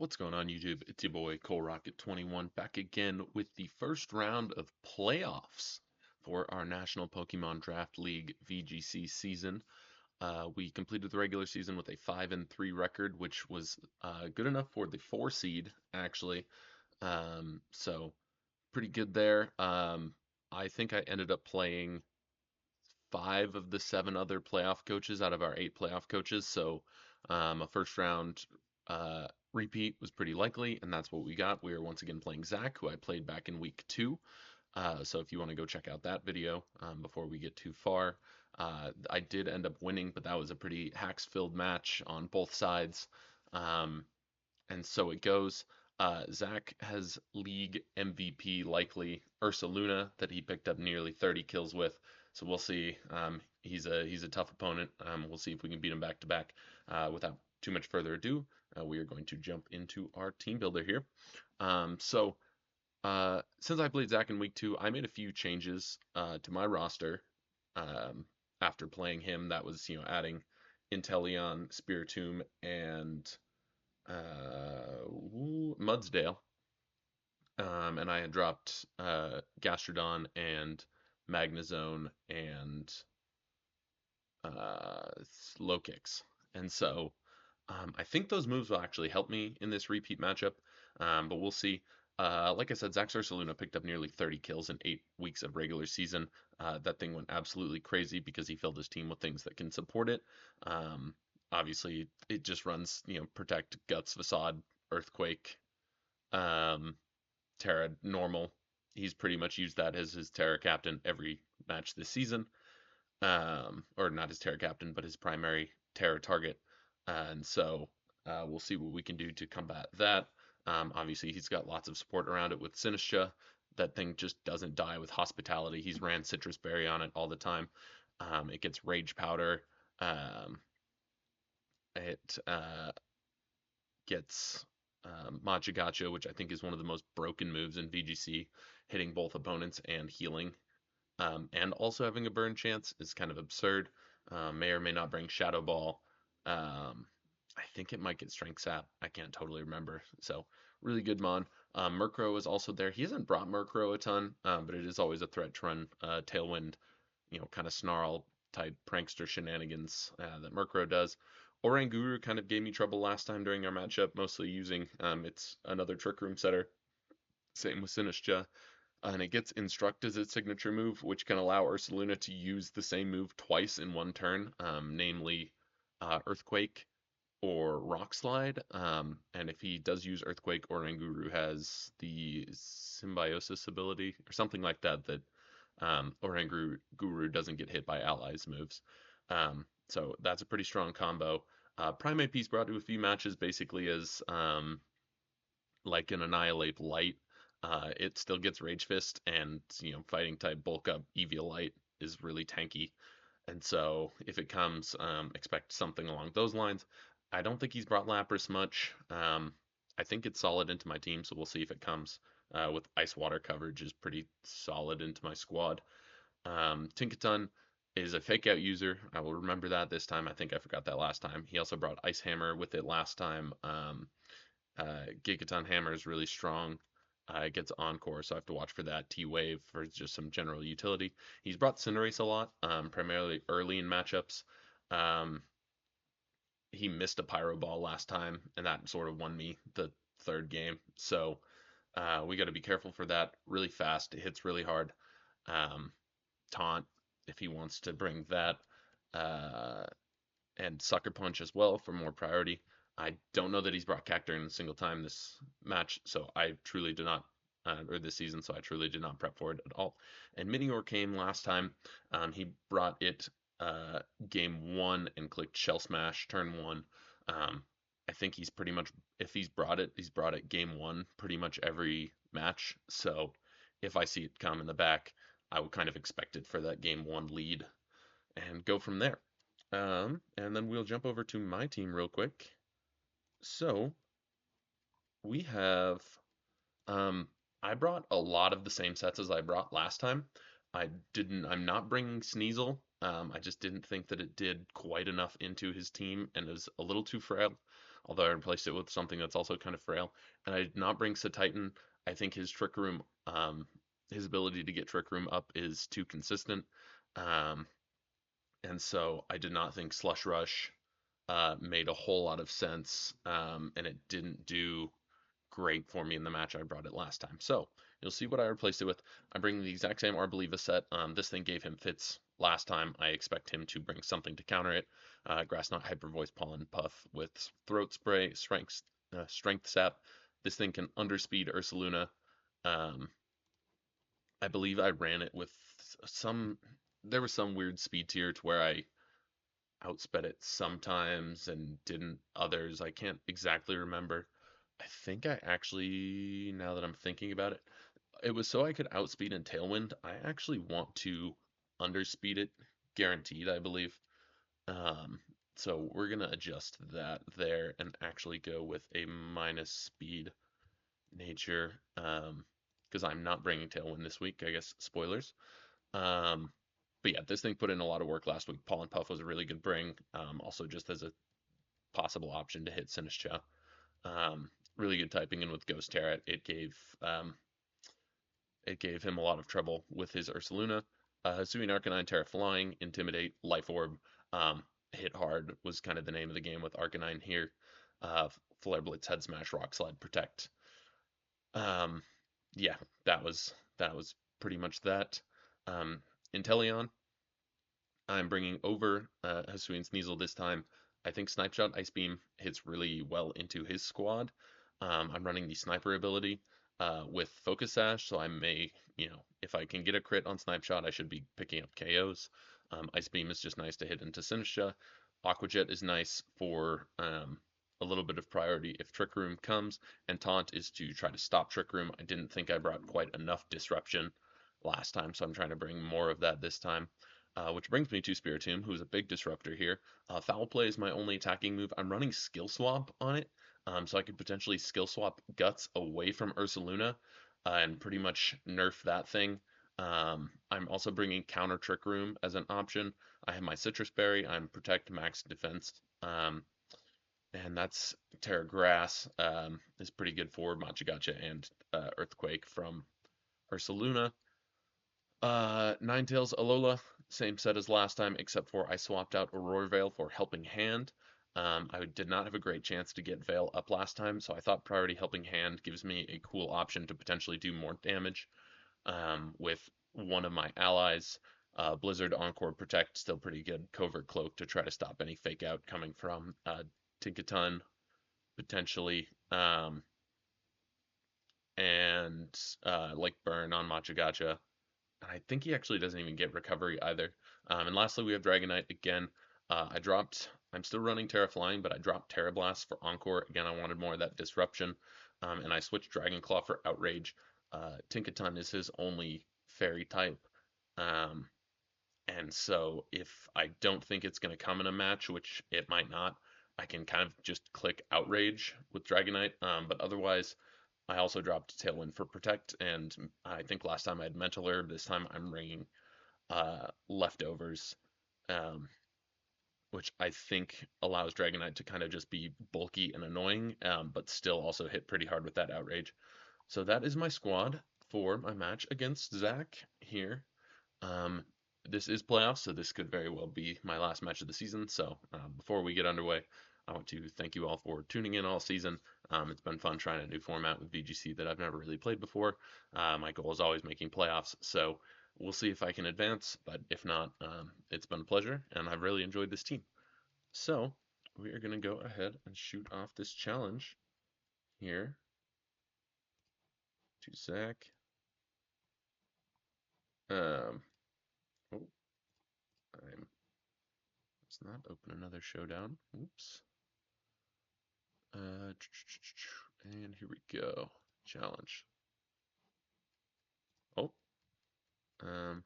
What's going on, YouTube? It's your boy Cole Rocket 21 back again with the first round of playoffs for our National Pokemon Draft League VGC season. We completed the regular season with a 5-3 record, which was good enough for the 4 seed, actually. So pretty good there. I think I ended up playing 5 of the 7 other playoff coaches out of our 8 playoff coaches. So a first round uh, repeat was pretty likely, and that's what we got. We are once again playing Zach, who I played back in week 2. So if you want to go check out that video before we get too far, I did end up winning, but that was a pretty hacks-filled match on both sides. Um, and so it goes. Zach has league MVP likely Ursaluna that he picked up nearly 30 kills with. So we'll see. He's a tough opponent. We'll see if we can beat him back to back. Without too much further ado, we are going to jump into our team builder here. Since I played Zach in week 2, I made a few changes to my roster after playing him. That was adding Inteleon, Spiritomb, and Mudsdale, and I had dropped Gastrodon and Magnezone and uh, Slowkicks. And so I think those moves will actually help me in this repeat matchup, but we'll see. Like I said, Zach Ursaluna picked up nearly 30 kills in 8 weeks of regular season. That thing went absolutely crazy because he filled his team with things that can support it. Um, Obviously, it just runs, Protect, Guts, Facade, Earthquake, um, Terra normal. He's pretty much used that as his Terra captain every match this season. Or not his Terra captain, but his primary Terra target. And so we'll see what we can do to combat that. Obviously, he's got lots of support around it with Sinistra. That thing just doesn't die with hospitality. He's ran Citrus Berry on it all the time. It gets Rage Powder. Um, it gets Gacha, which I think is one of the most broken moves in VGC, hitting both opponents and healing. And also having a burn chance is kind of absurd. May or may not bring Shadow Ball. Um, I think it might get Strength Sap. I can't totally remember. So really good Mon. Murkrow is also there. He hasn't brought Murkrow a ton, but it is always a threat to run Tailwind, kind of snarl type prankster shenanigans that Murkrow does. Oranguru kind of gave me trouble last time during our matchup, mostly using it's another Trick Room setter. Same with Sinistcha. And it gets Instruct as its signature move, which can allow Ursaluna to use the same move twice in one turn, namely Earthquake or Rock Slide. And if he does use Earthquake, Oranguru has the Symbiosis ability or something like that Oranguru doesn't get hit by allies moves. So that's a pretty strong combo. Primate Piece brought to a few matches basically as like an Annihilate Light. It still gets Rage Fist, and fighting type bulk up Eviolite is really tanky. And so if it comes, expect something along those lines. I don't think he's brought Lapras much. I think it's solid into my team, so we'll see if it comes. With Ice Water coverage is pretty solid into my squad. Tinkaton is a fake out user. I will remember that this time. I think I forgot that last time. He also brought Ice Hammer with it last time. Gigaton Hammer is really strong. It gets Encore, so I have to watch for that. T-Wave for just some general utility. He's brought Cinderace a lot, primarily early in matchups. Um, he missed a Pyro Ball last time, and that sort of won me the third game. So we got to be careful for that. Really fast, it hits really hard. Um, Taunt, if he wants to bring that. Uh, and Sucker Punch as well for more priority. I don't know that he's brought Cacturne a single time this match, so I truly did not, or this season, so I truly did not prep for it at all. And Minior came last time. He brought it game 1 and clicked Shell Smash turn 1. Um, I think he's pretty much, if he's brought it game 1 pretty much every match. So if I see it come in the back, I would kind of expect it for that game 1 lead and go from there. And then we'll jump over to my team real quick. So we have, um, I brought a lot of the same sets as I brought last time. I'm not bringing Sneasel. I just didn't think that it did quite enough into his team and is a little too frail. although I replaced it with something that's also kind of frail. And I did not bring Titan. I think his Trick Room, his ability to get Trick Room up is too consistent. Um, and so I did not think Slush Rush made a whole lot of sense, and it didn't do great for me in the match I brought it last time. So you'll see what I replaced it with. I'm bringing the exact same Arbaliva set. This thing gave him fits last time. I expect him to bring something to counter it. Grass Knot, Hyper Voice, Pollen Puff with Throat Spray, Strength Sap. This thing can underspeed Ursaluna. Um, I believe I ran it with some. There was some weird speed tier to where I outsped it sometimes and didn't others. I can't exactly remember. I think I actually, now that I'm thinking about it, it was so I could outspeed in Tailwind. I actually want to underspeed it, guaranteed, I believe. Um, so we're gonna adjust that there and actually go with a minus speed nature, because I'm not bringing Tailwind this week. I guess spoilers. Um, but yeah, this thing put in a lot of work last week. Pollen Puff was a really good bring. Also just as a possible option to hit Sinistcha. Really good typing in with Ghost Terra. It gave him a lot of trouble with his Ursaluna. Hisuian Arcanine, Terra Flying, Intimidate, Life Orb, Hit Hard was kind of the name of the game with Arcanine here. Flare Blitz, Head Smash, Rock Slide, Protect. Um, yeah, that was pretty much that. Inteleon, I'm bringing over Hisuian Sneasel this time. I think Snipe Shot Ice Beam hits really well into his squad. I'm running the Sniper ability with Focus Sash, so I may, if I can get a crit on Snipe Shot, I should be picking up KOs. Ice Beam is just nice to hit into Sinistcha. Aqua Jet is nice for a little bit of priority if Trick Room comes, and Taunt is to try to stop Trick Room. I didn't think I brought quite enough Disruption last time, so I'm trying to bring more of that this time. Which brings me to Spiritomb, who's a big disruptor here. Foul Play is my only attacking move. I'm running Skill Swap on it, so I could potentially Skill Swap Guts away from Ursaluna and pretty much nerf that thing. I'm also bringing Counter Trick Room as an option. I have my Citrus Berry. I'm Protect Max Defense. And that's Terra Grass is pretty good for Machagacha and Earthquake from Ursaluna. Ninetales Alola, same set as last time, except for I swapped out Aurora Veil for Helping Hand. I did not have a great chance to get Veil up last time, so I thought Priority Helping Hand gives me a cool option to potentially do more damage with one of my allies. Blizzard, Encore, Protect, still pretty good. Covert Cloak to try to stop any fake out coming from Tinkaton, potentially. And like Burn on Machagacha. I think he actually doesn't even get recovery either. And lastly, we have Dragonite again. I'm still running Terra Flying, but I dropped Terra Blast for Encore. Again, I wanted more of that disruption. And I switched Dragon Claw for Outrage. Tinkaton is his only fairy type. Um, and so if I don't think it's going to come in a match, which it might not, I can kind of just click Outrage with Dragonite. But otherwise, I also dropped Tailwind for Protect, and I think last time I had Mental Herb. This time I'm bringing Leftovers, um, which I think allows Dragonite to kind of just be bulky and annoying, but still also hit pretty hard with that Outrage. So that is my squad for my match against Zach here. Um, this is playoffs, so this could very well be my last match of the season. So before we get underway, I want to thank you all for tuning in all season. It's been fun trying a new format with VGC that I've never really played before. My goal is always making playoffs, so we'll see if I can advance, but if not, it's been a pleasure, and I've really enjoyed this team. So we are going to go ahead and shoot off this challenge here to Zach. Um, oh, let's not open another showdown. Oops. And here we go. Challenge. Oh, um,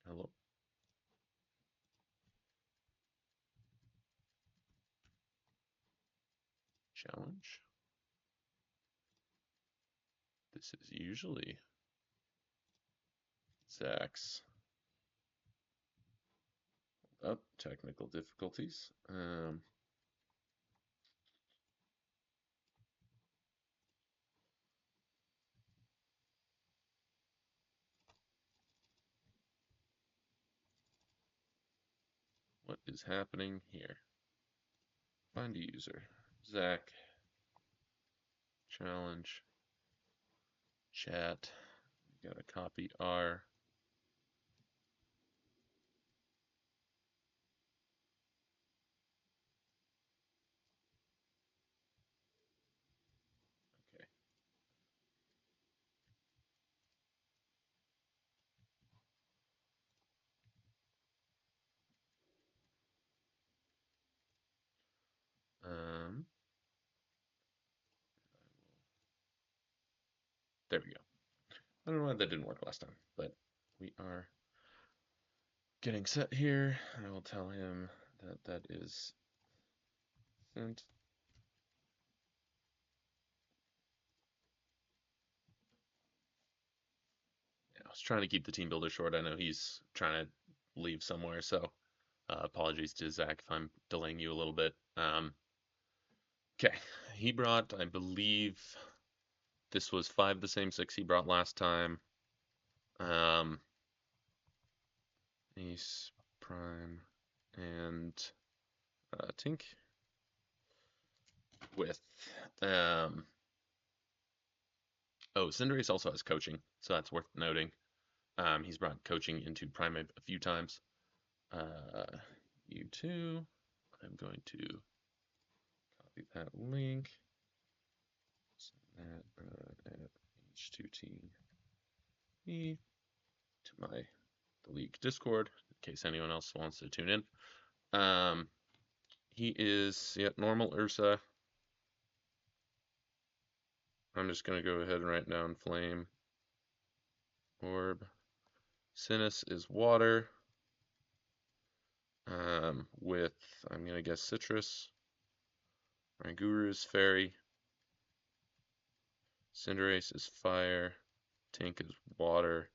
hello. Challenge. This is usually Zach's Oh, technical difficulties. What is happening here? Find a user. Zach. Challenge. Chat. We gotta copy R. Okay. There we go. I don't know why that didn't work last time, but we are getting set here. I will tell him that that is sent. Yeah, I was trying to keep the team builder short. I know he's trying to leave somewhere, so apologies to Zach if I'm delaying you a little bit. Okay, he brought, I believe, this was 5 the same 6 he brought last time. Ace, Prime, and Tink with oh, Cinderace also has coaching, so that's worth noting. He's brought coaching into Primate a few times. You too. I'm going to copy that link. Send that at H2T to my the league Discord in case anyone else wants to tune in. He is normal Ursa. I'm just gonna go ahead and write down Flame Orb. Sinus is water. With I'm gonna guess citrus. Ranguru is fairy. Cinderace is fire. Tank is water.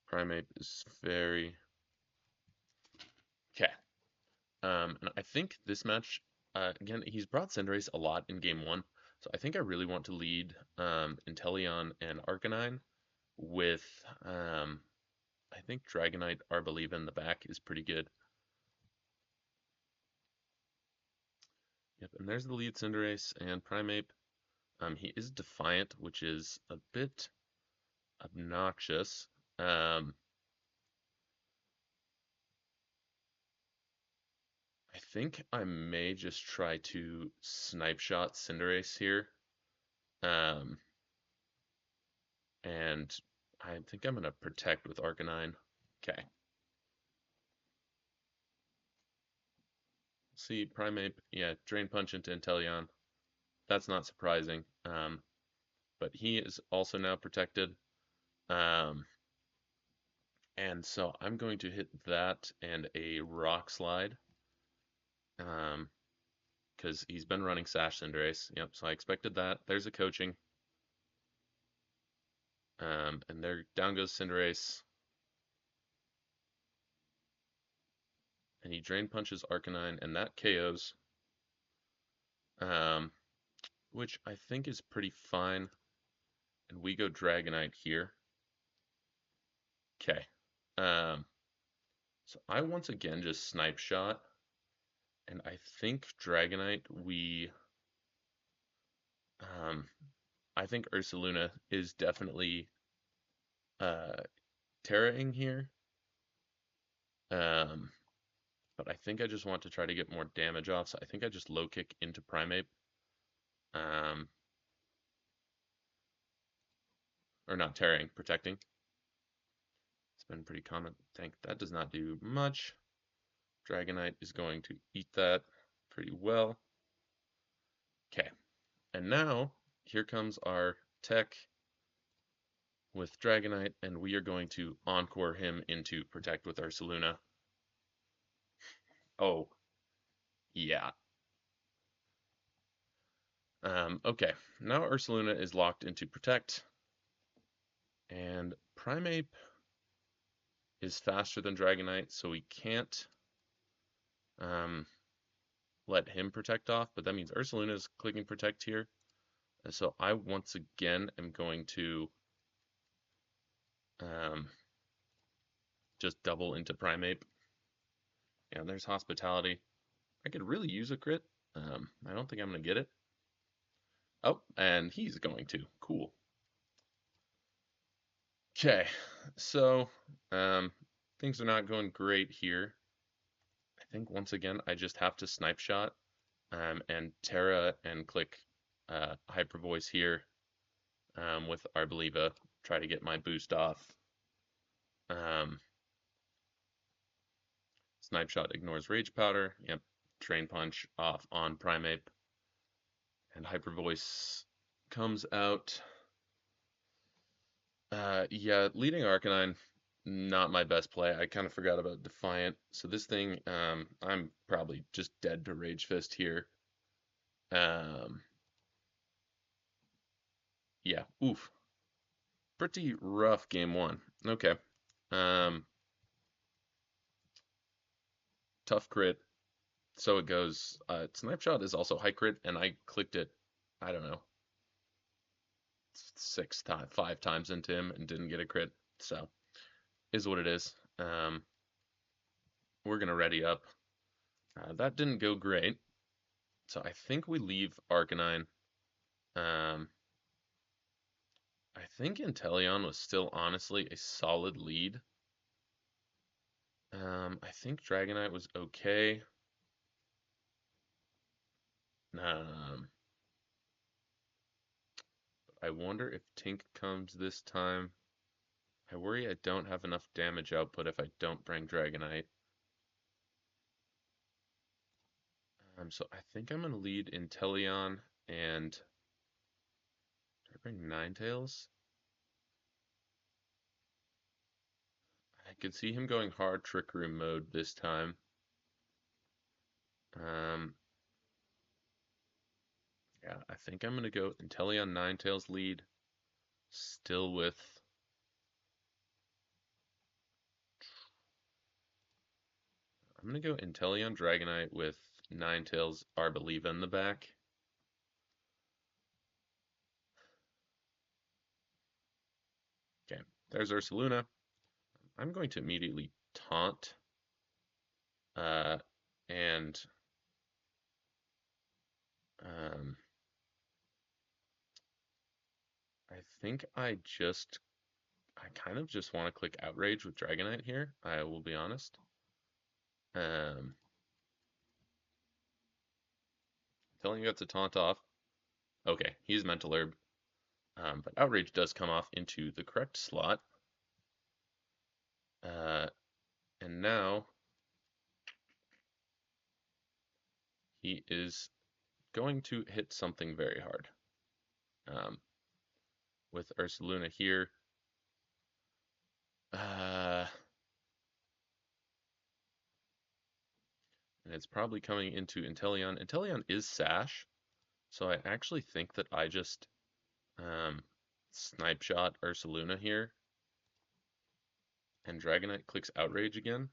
Primate is fairy. Okay. And I think this match, again, he's brought Cinderace a lot in game one, so I think I really want to lead Inteleon and Arcanine with, I think Dragonite Arboliva in the back is pretty good. Yep, and there's the lead Cinderace and Primeape. He is Defiant, which is a bit obnoxious. I think I may just try to snipe shot Cinderace here. Um, and I think I'm gonna protect with Arcanine. Okay. See, Primeape, yeah, Drain Punch into Inteleon. That's not surprising. But he is also now protected. Um, and so I'm going to hit that and a Rock Slide. Because he's been running Sash Cinderace. Yep, so I expected that. There's a coaching. And there down goes Cinderace. And he Drain Punches Arcanine, and that KOs. Um, which I think is pretty fine. And we go Dragonite here. Okay. Um, so I once again just Snipe Shot. And I think Dragonite, I think Ursaluna is definitely uh, Terraing here. Um, but I think I just want to try to get more damage off, so I think I just low kick into Primeape. Um, or not Terraing, protecting. It's been pretty common. Tank, that does not do much. Dragonite is going to eat that pretty well. Okay, and now here comes our tech with Dragonite, and we are going to Encore him into Protect with Ursaluna. Oh, yeah. Okay, now Ursaluna is locked into Protect, and Primeape is faster than Dragonite, so we can't let him protect off, but that means Ursaluna is clicking protect here. And so I once again am going to just double into Primeape. And there's Hospitality. I could really use a crit. I don't think I'm going to get it. Oh, and he's going to. Cool. Okay, so things are not going great here. I think once again I just have to Snipe Shot and Terra and click Hyper Voice here with Arboliva. Try to get my boost off. Snipe Shot ignores Rage Powder. Yep, Drain Punch off on Primeape. And Hyper Voice comes out. Yeah, leading Arcanine, not my best play. I kind of forgot about Defiant. So this thing, I'm probably just dead to Rage Fist here. Yeah, oof. Pretty rough game one. Okay. Tough crit. So it goes. Snipe Shot is also high crit, and I clicked it, I don't know, 5 times into him and didn't get a crit. So is what it is. We're gonna ready up. That didn't go great. So I think we leave Arcanine. I think Inteleon was still honestly a solid lead. I think Dragonite was okay. I wonder if Tink comes this time. I worry I don't have enough damage output if I don't bring Dragonite. So I think I'm going to lead Inteleon and do I bring Ninetales? I could see him going hard Trick Room mode this time. Yeah, I think I'm going to go Inteleon Ninetales lead, still with... I'm going to go Inteleon Dragonite with Ninetales Arboliva in the back. Okay, there's Ursaluna. I'm going to immediately taunt and I think I kind of just want to click Outrage with Dragonite here, I will be honest. Telling you got to taunt off. Okay, he's Mental Herb. But Outrage does come off into the correct slot. And now he is going to hit something very hard. With Ursaluna here. And it's probably coming into Inteleon. Inteleon is Sash, so I actually think that I just Snipe Shot Ursaluna here. And Dragonite clicks Outrage again.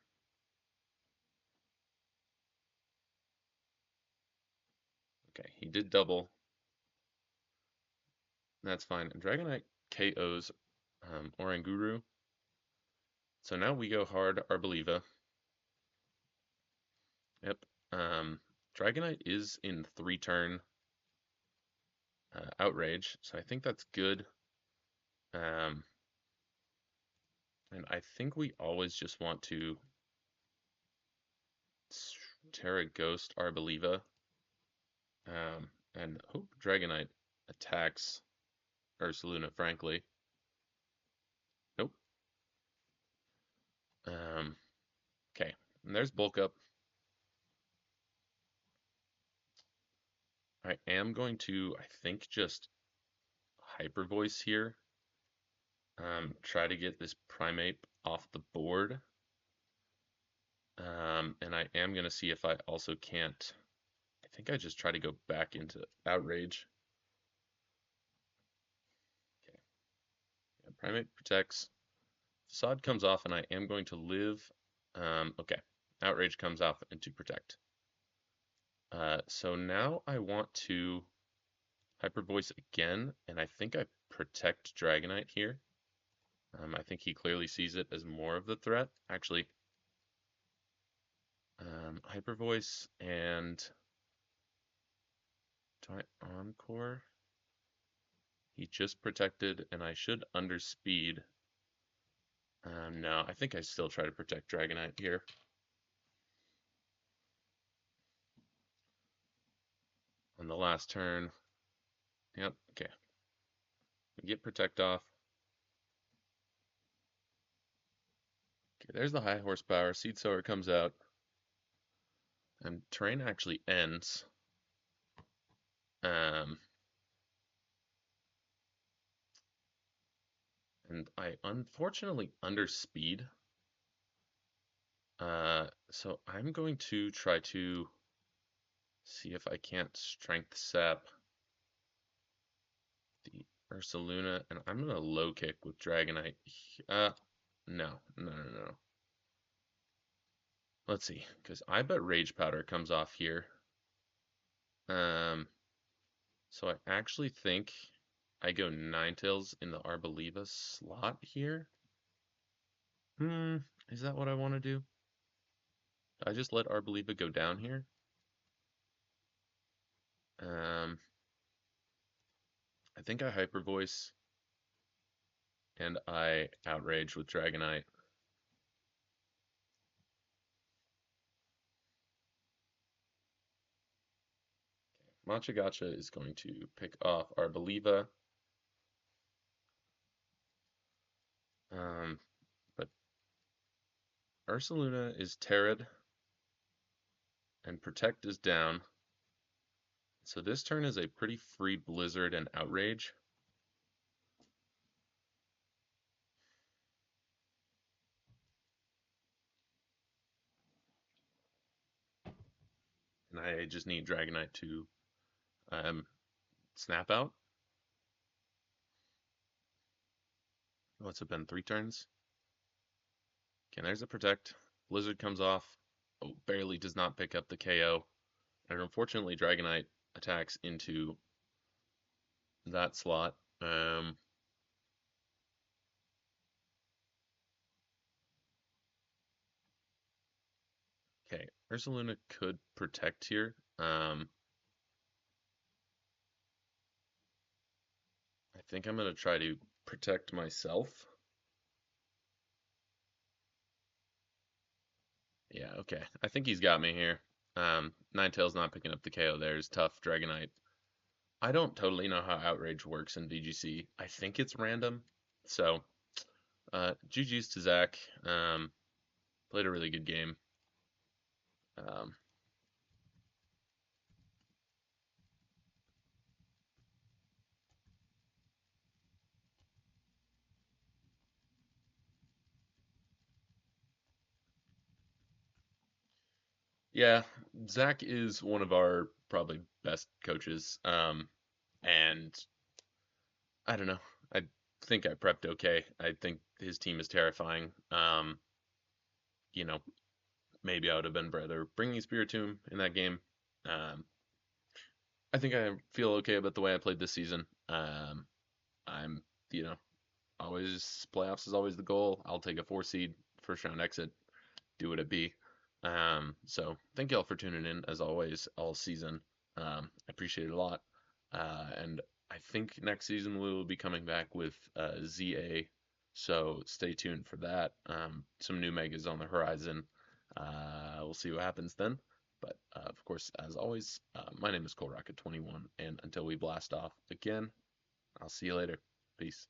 Okay, he did double. That's fine. And Dragonite KOs Oranguru. So now we go hard Arboliva. Yep. Dragonite is in 3-turn Outrage, so I think that's good. And I think we always just want to Terra Ghost Arboliva. And hope Dragonite attacks Ursaluna, frankly. Nope. Okay, and there's Bulk Up. I am going to, I think, just Hyper Voice here. Try to get this Primeape off the board. And I am going to see if I also can't. I think I just try to go back into Outrage. Okay. Yeah, Primeape protects. Facade comes off, and I am going to live. Okay. Outrage comes off into Protect. So now I want to Hyper Voice again, and I think I Protect Dragonite here. I think he clearly sees it as more of the threat. Actually, Hyper Voice and do I Encore? He just protected, and I should underspeed. No, I think I still try to protect Dragonite here. On the last turn. Yep, okay. We get Protect off. Okay, there's the high horsepower. Seed Sower comes out. And terrain actually ends. And I unfortunately underspeed. So I'm going to try to see if I can't Strength Sap the Ursaluna, and I'm gonna low kick with Dragonite. No, no, no, no. Let's see, because I bet Rage Powder comes off here. Um, so I actually think I go Ninetales in the Arboliva slot here. Is that what I want to do? I just let Arboliva go down here. I think I Hyper Voice and I Outrage with Dragonite. Matcha Gotcha is going to pick off Arboliva. But Ursaluna is Terrid, and Protect is down. So this turn is a pretty free Blizzard and Outrage. And I just need Dragonite to snap out. What's it been, 3 turns? Okay, there's a Protect. Blizzard comes off. Oh, barely does not pick up the KO. And unfortunately, Dragonite attacks into that slot. Okay, Ursaluna could protect here. I think I'm going to try to protect myself. Yeah, okay. I think he's got me here. Ninetales not picking up the KO there is tough. Dragonite. I don't totally know how Outrage works in VGC. I think it's random. So, GG's to Zach. Played a really good game. Um, yeah, Zach is one of our probably best coaches. And I don't know. I think I prepped okay. I think his team is terrifying. You know, maybe I would have been better bringing Spiritomb in that game. Um, I think I feel okay about the way I played this season. I'm, you know, always playoffs is always the goal. I'll take a 4 seed, first round exit, do what it be. So thank y'all for tuning in as always all season. I appreciate it a lot. And I think next season we will be coming back with ZA. So stay tuned for that. Some new megas on the horizon. We'll see what happens then. But of course, as always, my name is ColeRocket21, and until we blast off again, I'll see you later. Peace.